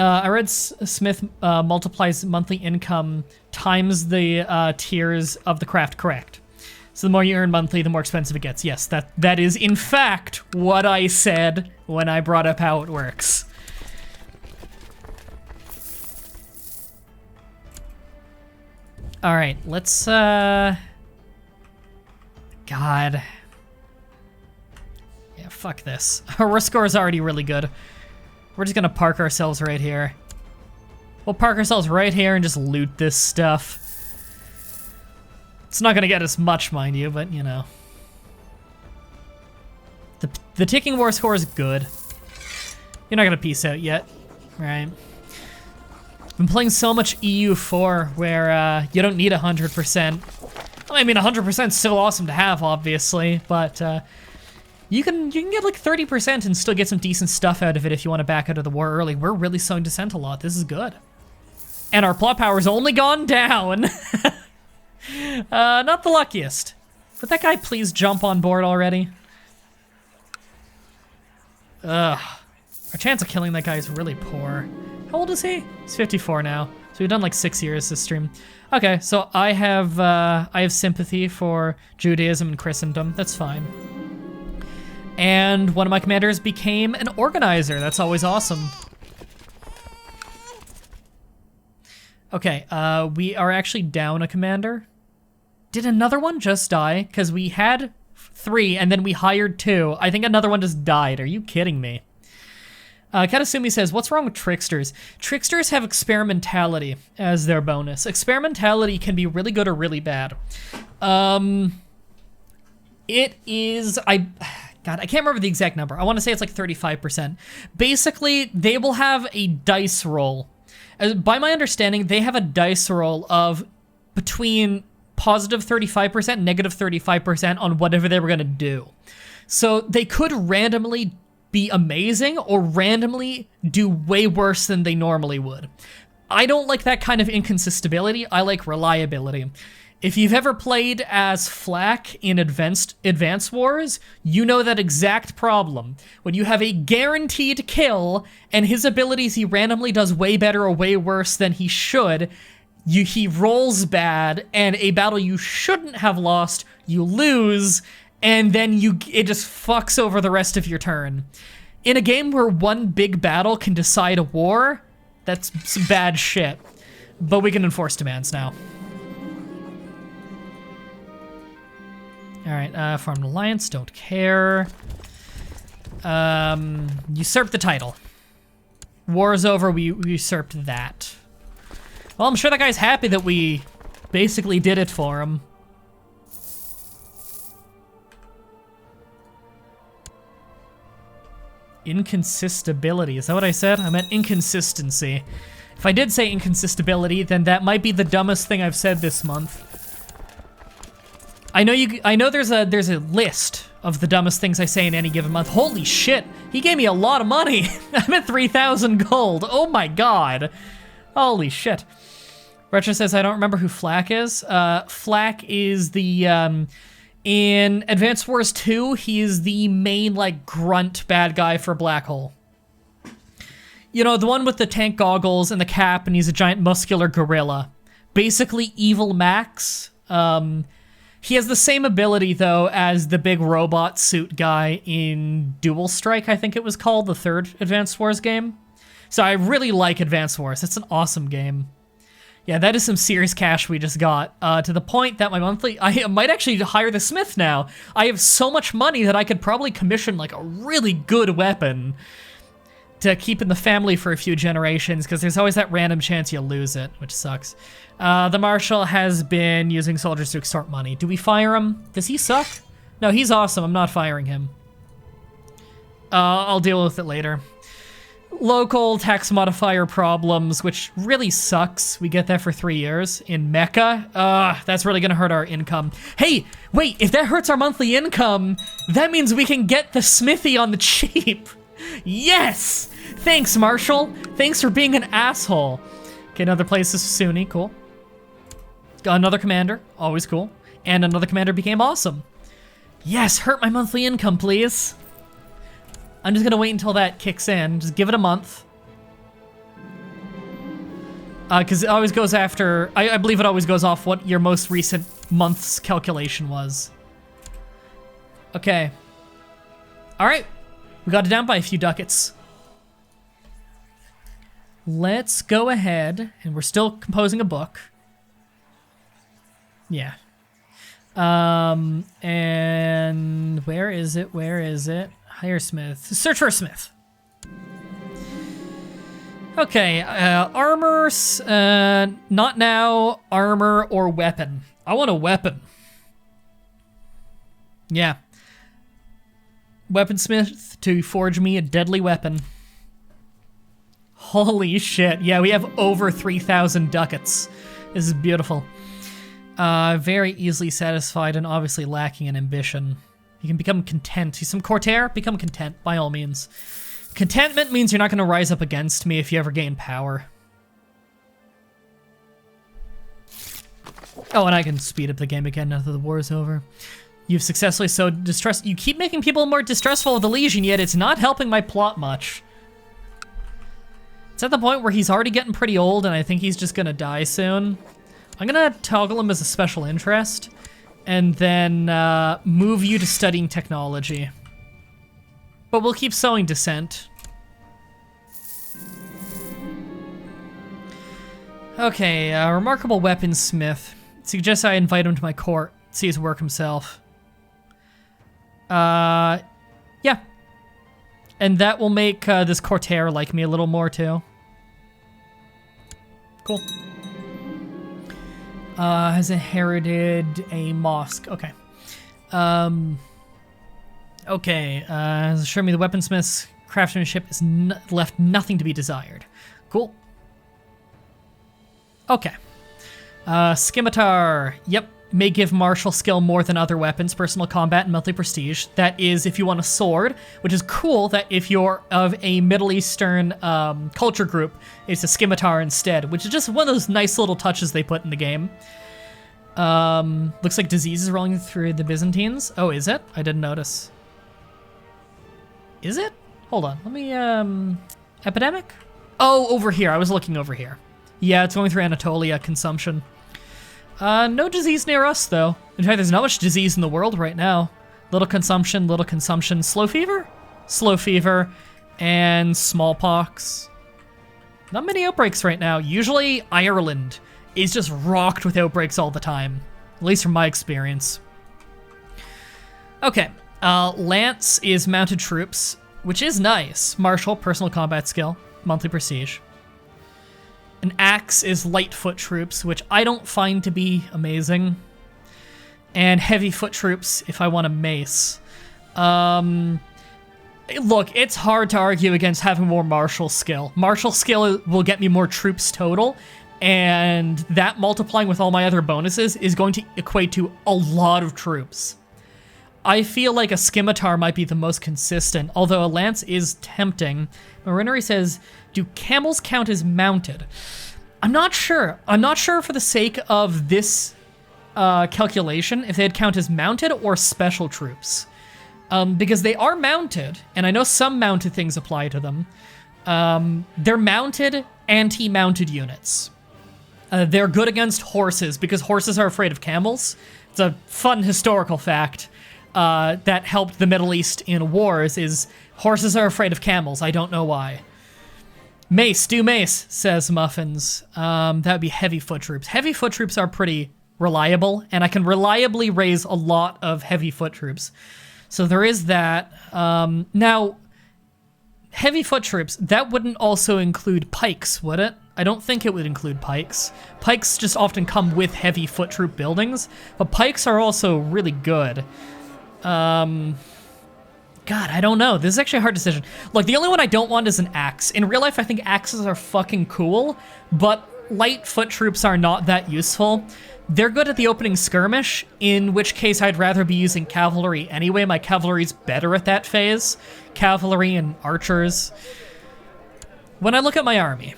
I read Smith multiplies monthly income times the tiers of the craft, correct. So the more you earn monthly, the more expensive it gets. Yes, that is in fact what I said when I brought up how it works. All right, let's, God. Yeah, fuck this. Our score is already really good. We're just gonna park ourselves right here. We'll park ourselves right here and just loot this stuff. It's not gonna get us much, mind you, but you know. The ticking war score is good. You're not gonna peace out yet, right? Been playing so much EU4 where you don't need 100%. I mean, 100% is still awesome to have, obviously, but you can get like 30% and still get some decent stuff out of it if you want to back out of the war early. We're really sowing dissent a lot. This is good. And our plot power's only gone down. Not the luckiest. Would that guy please jump on board already? Ugh. Our chance of killing that guy is really poor. How old is he? He's 54 now. So we've done like 6 years this stream. Okay, so I have sympathy for Judaism and Christendom. That's fine. And one of my commanders became an organizer. That's always awesome. Okay, we are actually down a commander. Did another one just die? Because we had 3 and then we hired 2. I think another one just died. Are you kidding me? Katasumi says, what's wrong with tricksters? Tricksters have experimentality as their bonus. Experimentality can be really good or really bad. It is, God, I can't remember the exact number. I want to say it's like 35%. Basically, they will have a dice roll. By my understanding, they have a dice roll of between positive 35%, negative 35% on whatever they were going to do. So they could randomly be amazing or randomly do way worse than they normally would. I don't like that kind of inconsistency. I like reliability. If you've ever played as Flak in Advanced Wars, you know that exact problem. When you have a guaranteed kill and his abilities he randomly does way better or way worse than he should, he rolls bad, and a battle you shouldn't have lost, you lose, and then it just fucks over the rest of your turn. In a game where one big battle can decide a war, that's some bad shit. But we can enforce demands now. Alright, Farmed Alliance, don't care. Usurp the title. War is over, we usurped that. Well, I'm sure that guy's happy that we basically did it for him. Inconsistency. Is that what I said? I meant inconsistency. If I did say inconsistency, then that might be the dumbest thing I've said this month. I know there's a list of the dumbest things I say in any given month. Holy shit, he gave me a lot of money. I'm at 3,000 gold. Oh my god. Holy shit. Retro says, I don't remember who Flak is. Flak is the, in Advanced Wars 2, he is the main, like, grunt bad guy for Black Hole. You know, the one with the tank goggles and the cap, and he's a giant muscular gorilla. Basically, Evil Max. He has the same ability, though, as the big robot suit guy in Dual Strike, I think it was called, the 3rd Advanced Wars game. So I really like Advanced Wars. It's an awesome game. Yeah, that is some serious cash we just got, to the point that my monthly... I might actually hire the smith now. I have so much money that I could probably commission, like, a really good weapon to keep in the family for a few generations, because there's always that random chance you'll lose it, which sucks. The Marshal has been using soldiers to extort money. Do we fire him? Does he suck? No, he's awesome. I'm not firing him. I'll deal with it later. Local tax modifier problems, which really sucks. We get that for 3 years. In Mecca, that's really gonna hurt our income. Hey, wait, if that hurts our monthly income, that means we can get the smithy on the cheap. Yes! Thanks, Marshall. Thanks for being an asshole. Okay, another place is Sunni, cool. Got another commander, always cool. And another commander became awesome. Yes, hurt my monthly income, please. I'm just gonna wait until that kicks in. Just give it a month. Because it always goes after, I believe it always goes off what your most recent month's calculation was. Okay. All right. We got it down by a few ducats. Let's go ahead, and we're still composing a book. Yeah. And where is it? Where is it? Hire smith. Search for a smith. Okay, armor, not now, armor or weapon. I want a weapon. Yeah. Weaponsmith to forge me a deadly weapon. Holy shit, yeah, we have over 3,000 ducats. This is beautiful. Very easily satisfied and obviously lacking in ambition. You can become content. He's some courtier, become content, by all means. Contentment means you're not going to rise up against me if you ever gain power. Oh, and I can speed up the game again now that the war is over. You've successfully sowed distress. You keep making people more distrustful of the Legion, yet it's not helping my plot much. It's at the point where he's already getting pretty old, and I think he's just going to die soon. I'm going to toggle him as a special interest, and then move you to studying technology. But we'll keep sowing dissent. Okay, remarkable weaponsmith. Suggests I invite him to my court, see his work himself. Yeah. And that will make this courtier like me a little more too. Cool. Has inherited a mosque. Okay. Okay, assure me the weaponsmith's craftsmanship is left nothing to be desired. Cool. Okay. Scimitar. Yep. May give martial skill more than other weapons, personal combat, and monthly prestige. That is if you want a sword, which is cool that if you're of a Middle Eastern culture group, it's a scimitar instead, which is just one of those nice little touches they put in the game. Looks like disease is rolling through the Byzantines. Oh, is it? I didn't notice. Is it? Hold on, let me, epidemic? Oh, over here, I was looking over here. Yeah, it's going through Anatolia, consumption. No disease near us, though. In fact, there's not much disease in the world right now. Little consumption, slow fever? Slow fever, and smallpox. Not many outbreaks right now. Usually, Ireland is just rocked with outbreaks all the time. At least from my experience. Okay. Lance is mounted troops, which is nice. Martial, personal combat skill, monthly prestige. An axe is light foot troops, which I don't find to be amazing. And heavy foot troops if I want a mace. Look, it's hard to argue against having more martial skill. Martial skill will get me more troops total, and that multiplying with all my other bonuses is going to equate to a lot of troops. I feel like a scimitar might be the most consistent, although a lance is tempting. Marinary says, do camels count as mounted? I'm not sure. I'm not sure for the sake of this calculation if they'd count as mounted or special troops. Because they are mounted, and I know some mounted things apply to them. They're mounted, anti-mounted units. They're good against horses because horses are afraid of camels. It's a fun historical fact. That helped the Middle East in wars is horses are afraid of camels. I don't know why. Mace, do mace, says Muffins. That would be heavy foot troops. Heavy foot troops are pretty reliable, and I can reliably raise a lot of heavy foot troops. So there is that. Now, heavy foot troops, that wouldn't also include pikes, would it? I don't think it would include pikes. Pikes just often come with heavy foot troop buildings, but pikes are also really good. God, I don't know. This is actually a hard decision. Look, the only one I don't want is an axe. In real life, I think axes are fucking cool, but light foot troops are not that useful. They're good at the opening skirmish, in which case I'd rather be using cavalry anyway. My cavalry's better at that phase. Cavalry and archers. When I look at my army,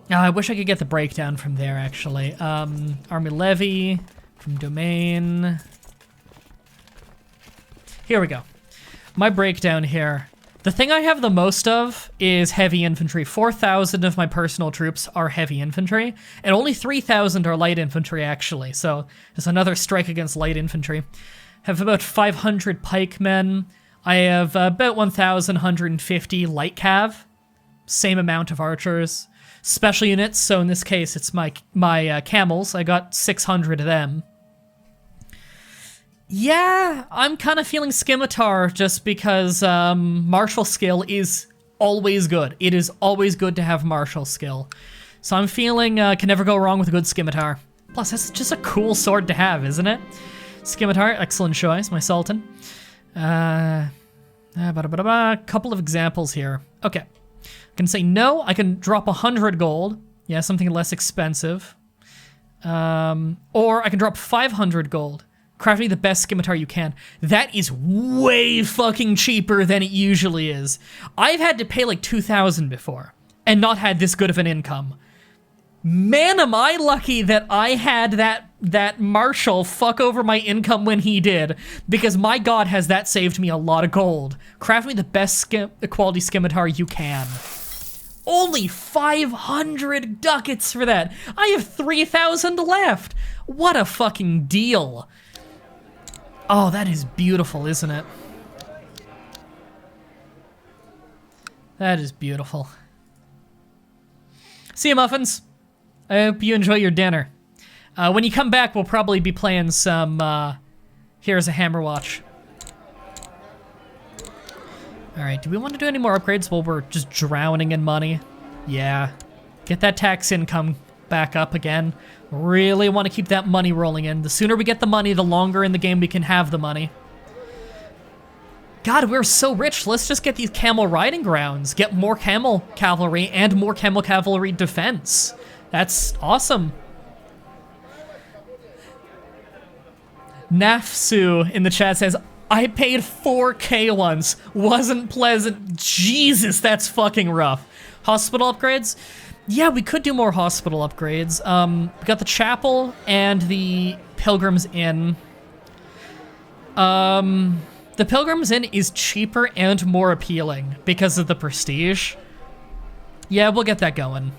I wish I could get the breakdown from there, actually. Army levy from domain. Here we go. My breakdown here. The thing I have the most of is heavy infantry. 4,000 of my personal troops are heavy infantry, and only 3,000 are light infantry, actually. So there's another strike against light infantry. Have about 500 pikemen. I have about 1,150 light cav. Same amount of archers. Special units, so in this case, it's my camels. I got 600 of them. Yeah, I'm kind of feeling scimitar just because martial skill is always good. It is always good to have martial skill. So I'm feeling can never go wrong with a good scimitar. Plus, that's just a cool sword to have, isn't it? Scimitar, excellent choice, my sultan. Couple of examples here. Okay, I can say no. I can drop 100 gold. Yeah, something less expensive. Or I can drop 500 gold. Craft me the best scimitar you can. That is way fucking cheaper than it usually is. I've had to pay like 2,000 before and not had this good of an income. Man, am I lucky that I had that marshal fuck over my income when he did, because my god has that saved me a lot of gold. Craft me the best quality scimitar you can. Only 500 ducats for that. I have 3,000 left. What a fucking deal. Oh, that is beautiful, isn't it? That is beautiful. See you, muffins. I hope you enjoy your dinner. When you come back, we'll probably be playing some, Here's a Hammer Watch. Alright, do we want to do any more upgrades while we're just drowning in money? Yeah. Get that tax income back up again. Really want to keep that money rolling in. The sooner we get the money, the longer in the game we can have the money. God, we're so rich. Let's just get these camel riding grounds. Get more camel cavalry and more camel cavalry defense. That's awesome. Nafsu in the chat says, I paid 4K once. Wasn't pleasant. Jesus, that's fucking rough. Hospital upgrades? Yeah, we could do more hospital upgrades. We got the chapel and the Pilgrim's Inn. The Pilgrim's Inn is cheaper and more appealing because of the prestige. Yeah, we'll get that going.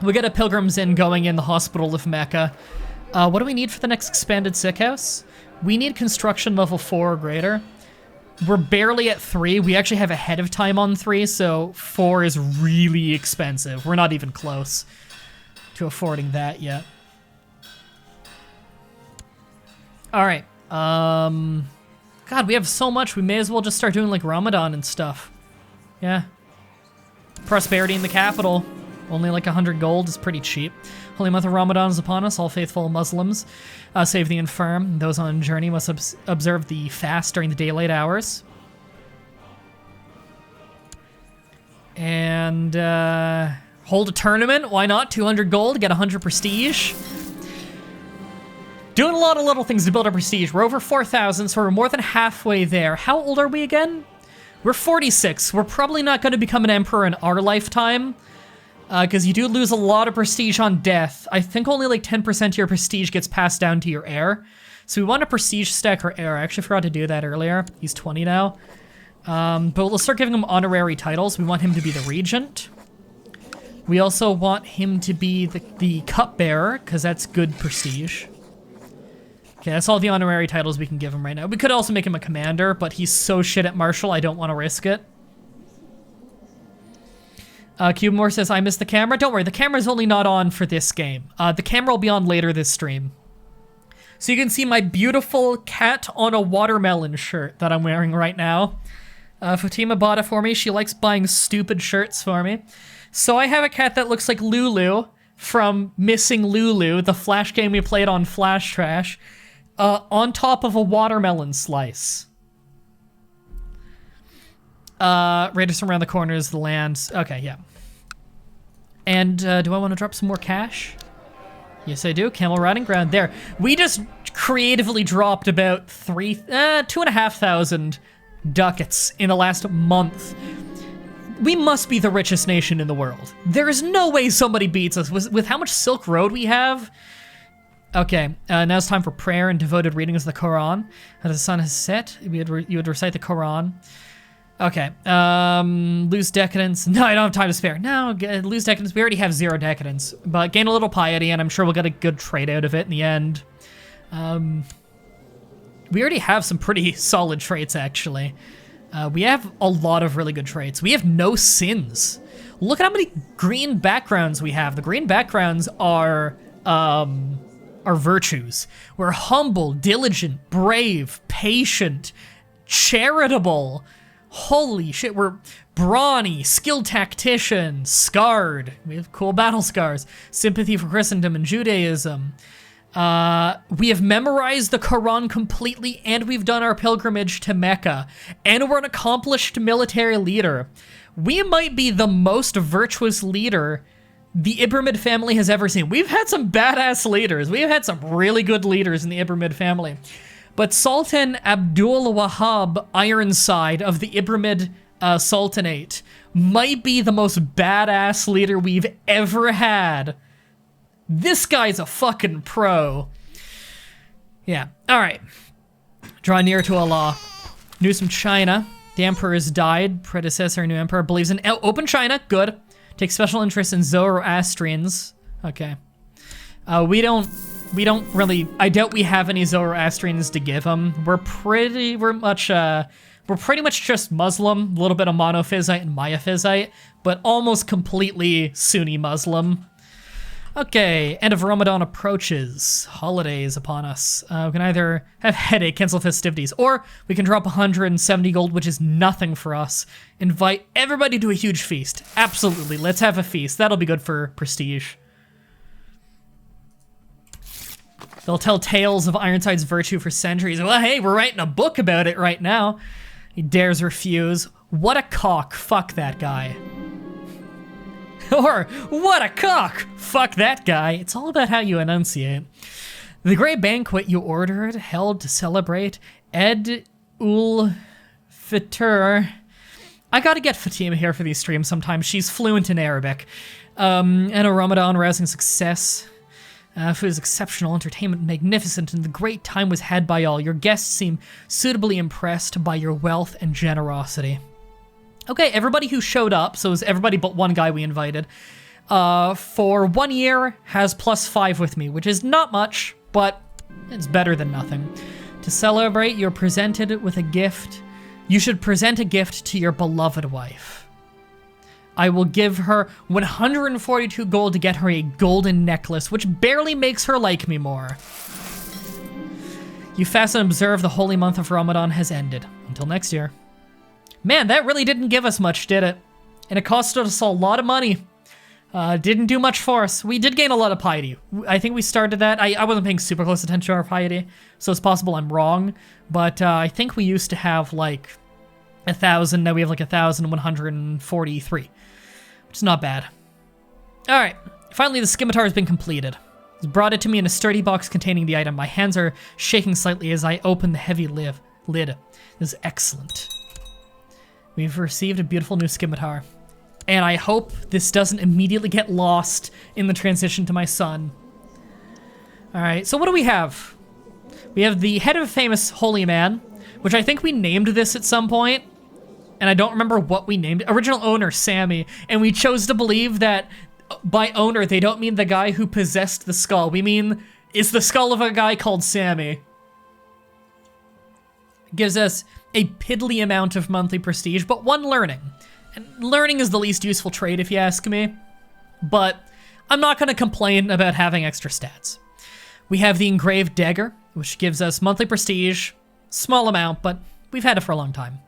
We'll get a Pilgrim's Inn going in the Hospital of Mecca. What do we need for the next expanded sick house? We need construction level 4 or greater. We're barely at 3. We actually have ahead of time on 3, so 4 is really expensive. We're not even close to affording that yet. All right. God, we have so much. We may as well just start doing like Ramadan and stuff. Yeah. Prosperity in the capital. Only like 100 gold is pretty cheap. Holy month of Ramadan is upon us. All faithful Muslims, save the infirm. Those on a journey must observe the fast during the daylight hours. And hold a tournament. Why not? 200 gold, get 100 prestige. Doing a lot of little things to build our prestige. We're over 4,000, so we're more than halfway there. How old are we again? We're 46. We're probably not going to become an emperor in our lifetime. Because you do lose a lot of prestige on death. I think only like 10% of your prestige gets passed down to your heir. So we want a prestige stack or heir. I actually forgot to do that earlier. He's 20 now. But let's start giving him honorary titles. We want him to be the regent. We also want him to be the cupbearer, because that's good prestige. Okay, that's all the honorary titles we can give him right now. We could also make him a commander, but he's so shit at martial, I don't want to risk it. Cubemore says, I missed the camera. Don't worry, the camera's only not on for this game. The camera will be on later this stream. So you can see my beautiful cat on a watermelon shirt that I'm wearing right now. Fatima bought it for me. She likes buying stupid shirts for me. So I have a cat that looks like Lulu from Missing Lulu, the Flash game we played on Flash Trash, on top of a watermelon slice. Raiders from around the corners of the land. Okay, yeah. And do I want to drop some more cash? Yes, I do. Camel riding ground. There. We just creatively dropped about 2,500 ducats in the last month. We must be the richest nation in the world. There is no way somebody beats us with how much Silk Road we have. Okay, now it's time for prayer and devoted readings of the Quran. As the sun has set, you would recite the Quran. Okay, lose decadence. No, I don't have time to spare. No, lose decadence. We already have 0 decadence, but gain a little piety, and I'm sure we'll get a good trade out of it in the end. We already have some pretty solid traits, actually. We have a lot of really good traits. We have no sins. Look at how many green backgrounds we have. The green backgrounds are virtues. We're humble, diligent, brave, patient, charitable. Holy shit, we're brawny, skilled tactician, scarred. We have cool battle scars. Sympathy for Christendom and Judaism. We have memorized the Quran completely, and we've done our pilgrimage to Mecca. And we're an accomplished military leader. We might be the most virtuous leader the Ibrahimid family has ever seen. We've had some badass leaders. We've had some really good leaders in the Ibrahimid family. But Sultan Abdul Wahab Ironside of the Ibrahimid Sultanate might be the most badass leader we've ever had. This guy's a fucking pro. Yeah, all right. Draw near to Allah. News from China. The emperor has died. Predecessor, new emperor, believes in open China. Good. Takes special interest in Zoroastrians. Okay. We don't really, I doubt we have any Zoroastrians to give him. We're pretty much just Muslim, a little bit of Monophysite and Miaphysite, but almost completely Sunni Muslim. Okay, end of Ramadan approaches. Holidays upon us. We can either have headache, cancel festivities, or we can drop 170 gold, which is nothing for us. Invite everybody to a huge feast. Absolutely, let's have a feast. That'll be good for prestige. They'll tell tales of Ironside's virtue for centuries. Well, hey, we're writing a book about it right now. He dares refuse. What a cock. Fuck that guy. Or, what a cock! Fuck that guy. It's all about how you enunciate. The great banquet you ordered, held to celebrate Eid ul Fitr. I gotta get Fatima here for these streams sometimes. She's fluent in Arabic. And a Ramadan rousing success. Food is exceptional, entertainment magnificent, and the great time was had by all. Your guests seem suitably impressed by your wealth and generosity. Okay, everybody who showed up, so it was everybody but one guy we invited, for 1 year has +5 with me, which is not much, but it's better than nothing. To celebrate, you're presented with a gift. You should present a gift to your beloved wife. I will give her 142 gold to get her a golden necklace, which barely makes her like me more. You fast and observe the holy month of Ramadan has ended. Until next year. Man, that really didn't give us much, did it? And it cost us a lot of money. Didn't do much for us. We did gain a lot of piety. I think we started that. I wasn't paying super close attention to our piety, so it's possible I'm wrong. But I think we used to have like 1,000. Now we have like 1,143, which is not bad. All right. Finally, the scimitar has been completed. He's brought it to me in a sturdy box containing the item. My hands are shaking slightly as I open the heavy lid. This is excellent. We've received a beautiful new scimitar, and I hope this doesn't immediately get lost in the transition to my son. All right, so what do we have? We have the head of a famous holy man, which I think we named this at some point, and I don't remember what we named it. Original owner, Sammy, and we chose to believe that by owner, they don't mean the guy who possessed the skull. We mean it's the skull of a guy called Sammy. Gives us a piddly amount of monthly prestige, but 1 learning. And learning is the least useful trait if you ask me, but I'm not gonna complain about having extra stats. We have the engraved dagger, which gives us monthly prestige, small amount, but we've had it for a long time.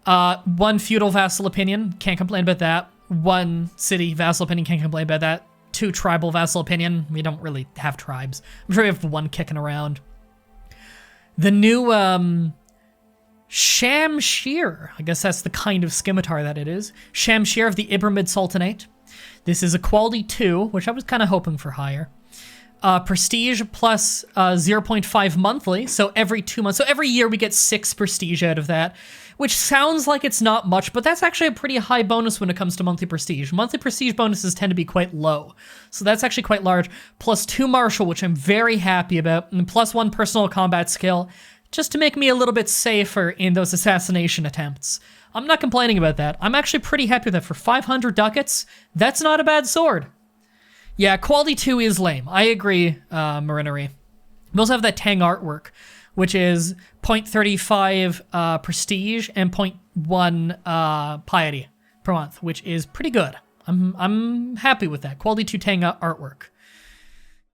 1 feudal vassal opinion, can't complain about that. 1 city vassal opinion, can't complain about that. 2 tribal vassal opinion, we don't really have tribes. I'm sure we have 1 kicking around. The new, Shamshir, I guess that's the kind of scimitar that it is. Shamshir of the Ibrahimid Sultanate. This is a quality 2, which I was kind of hoping for higher. Prestige plus 0.5 monthly, so every 2 months. So every year we get 6 prestige out of that, which sounds like it's not much, but that's actually a pretty high bonus when it comes to monthly prestige. Monthly prestige bonuses tend to be quite low, so that's actually quite large. Plus 2 martial, which I'm very happy about, and plus 1 personal combat skill, just to make me a little bit safer in those assassination attempts. I'm not complaining about that. I'm actually pretty happy with that. For 500 ducats, that's not a bad sword. Yeah, quality 2 is lame. I agree, Marinary. We also have that Tang artwork, which is 0.35 prestige and 0.1 piety per month, which is pretty good. I'm happy with that. Quality 2 Tang artwork.